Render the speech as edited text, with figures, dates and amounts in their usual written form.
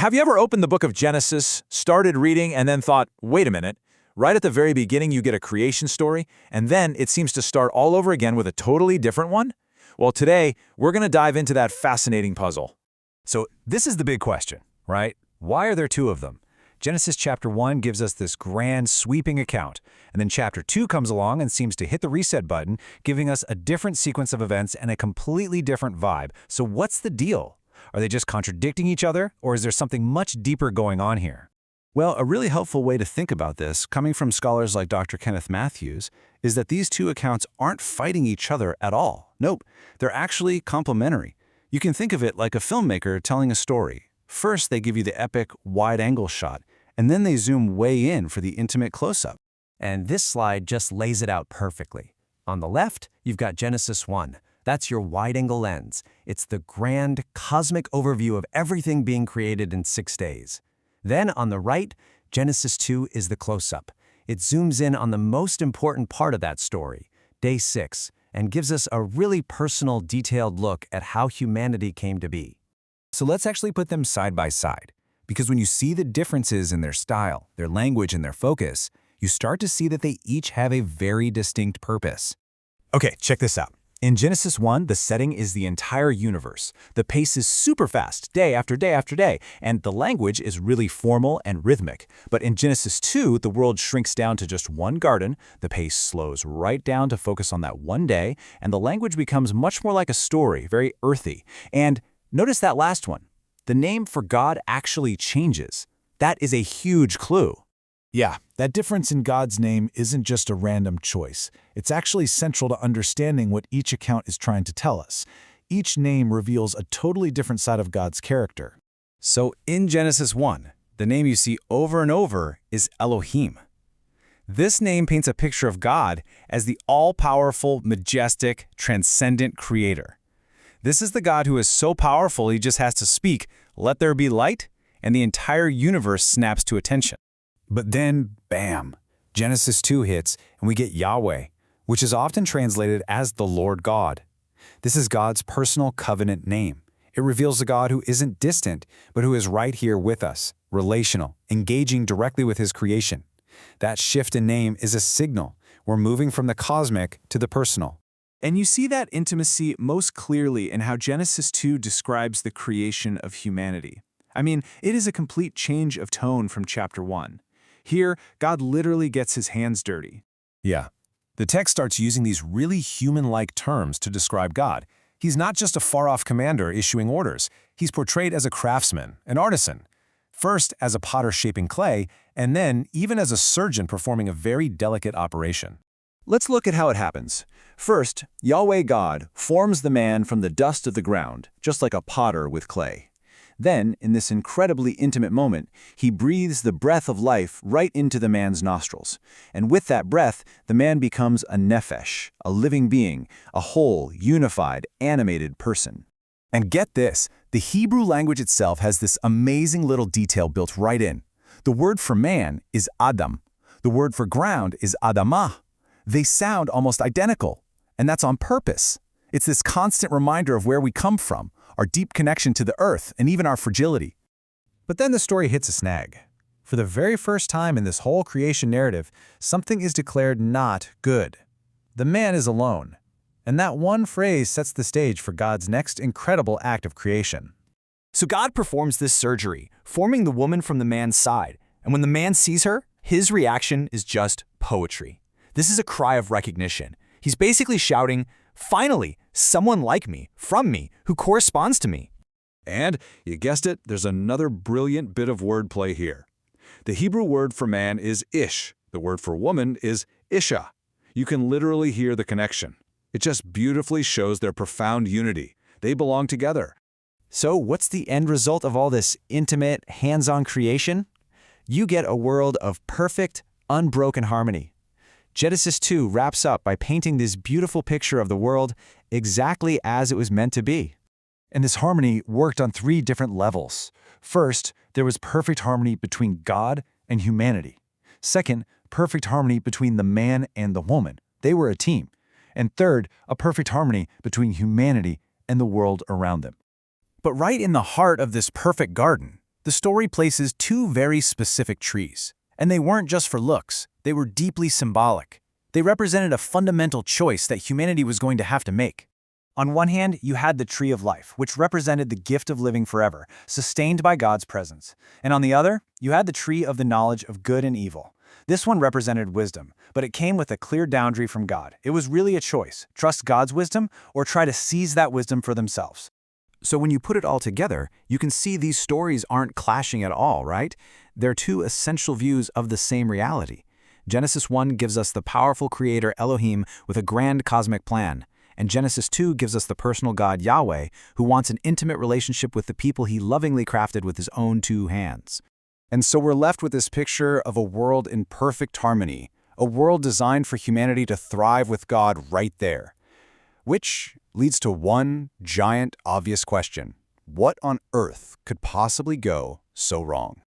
Have you ever opened the book of Genesis, started reading, and then thought, wait a minute, right at the very beginning you get a creation story, and then it seems to start all over again with a totally different one? Well, today, we're going to dive into that fascinating puzzle. So this is the big question, right? Why are there two of them? Genesis chapter 1 gives us this grand, sweeping account, and then chapter 2 comes along and seems to hit the reset button, giving us a different sequence of events and a completely different vibe. So what's the deal? Are they just contradicting each other, or is there something much deeper going on here? Well, a really helpful way to think about this, coming from scholars like Dr. Kenneth Mathews, is that these two accounts aren't fighting each other at all. Nope, they're actually complementary. You can think of it like a filmmaker telling a story. First, they give you the epic, wide-angle shot, and then they zoom way in for the intimate close-up. And this slide just lays it out perfectly. On the left, you've got Genesis 1. That's your wide-angle lens. It's the grand, cosmic overview of everything being created in 6 days. Then on the right, Genesis 2 is the close-up. It zooms in on the most important part of that story, day 6, and gives us a really personal, detailed look at how humanity came to be. So let's actually put them side by side, because when you see the differences in their style, their language, and their focus, you start to see that they each have a very distinct purpose. Okay, check this out. In Genesis 1, the setting is the entire universe. The pace is super fast, day after day after day, and the language is really formal and rhythmic. But in Genesis 2, the world shrinks down to just one garden, the pace slows right down to focus on that one day, and the language becomes much more like a story, very earthy. And notice that last one. The name for God actually changes. That is a huge clue. Yeah, that difference in God's name isn't just a random choice. It's actually central to understanding what each account is trying to tell us. Each name reveals a totally different side of God's character. So in Genesis 1, the name you see over and over is Elohim. This name paints a picture of God as the all-powerful, majestic, transcendent creator. This is the God who is so powerful he just has to speak, "Let there be light," and the entire universe snaps to attention. But then, bam, Genesis 2 hits, and we get Yahweh, which is often translated as the Lord God. This is God's personal covenant name. It reveals a God who isn't distant, but who is right here with us, relational, engaging directly with his creation. That shift in name is a signal. We're moving from the cosmic to the personal. And you see that intimacy most clearly in how Genesis 2 describes the creation of humanity. I mean, it is a complete change of tone from chapter 1. Here, God literally gets his hands dirty. Yeah. The text starts using these really human-like terms to describe God. He's not just a far-off commander issuing orders. He's portrayed as a craftsman, an artisan. First as a potter shaping clay, and then even as a surgeon performing a very delicate operation. Let's look at how it happens. First, Yahweh God forms the man from the dust of the ground, just like a potter with clay. Then, in this incredibly intimate moment, he breathes the breath of life right into the man's nostrils. And with that breath, the man becomes a nephesh, a living being, a whole, unified, animated person. And get this, the Hebrew language itself has this amazing little detail built right in. The word for man is Adam. The word for ground is Adamah. They sound almost identical, and that's on purpose. It's this constant reminder of where we come from, our deep connection to the earth, and even our fragility. But then the story hits a snag. For the very first time in this whole creation narrative, something is declared not good. The man is alone. And that one phrase sets the stage for God's next incredible act of creation. So God performs this surgery, forming the woman from the man's side. And when the man sees her, his reaction is just poetry. This is a cry of recognition. He's basically shouting, "Finally, someone like me, from me, who corresponds to me." And, you guessed it, there's another brilliant bit of wordplay here. The Hebrew word for man is ish. The word for woman is isha. You can literally hear the connection. It just beautifully shows their profound unity. They belong together. So what's the end result of all this intimate, hands-on creation? You get a world of perfect, unbroken harmony. Genesis 2 wraps up by painting this beautiful picture of the world exactly as it was meant to be. And this harmony worked on 3 different levels. First, there was perfect harmony between God and humanity. Second, perfect harmony between the man and the woman. They were a team. And third, a perfect harmony between humanity and the world around them. But right in the heart of this perfect garden, The story places two very specific trees. And they weren't just for looks, they were deeply symbolic. They represented a fundamental choice that humanity was going to have to make. On one hand, you had the tree of life, which represented the gift of living forever, sustained by God's presence. And on the other, you had the tree of the knowledge of good and evil. This one represented wisdom, but it came with a clear boundary from God. It was really a choice: trust God's wisdom or try to seize that wisdom for themselves. So when you put it all together, you can see these stories aren't clashing at all, right? They're two essential views of the same reality. Genesis 1 gives us the powerful creator Elohim with a grand cosmic plan, and Genesis 2 gives us the personal God Yahweh, who wants an intimate relationship with the people he lovingly crafted with his own two hands. And so we're left with this picture of a world in perfect harmony, a world designed for humanity to thrive with God right there. Which leads to one giant, obvious question: what on earth could possibly go so wrong?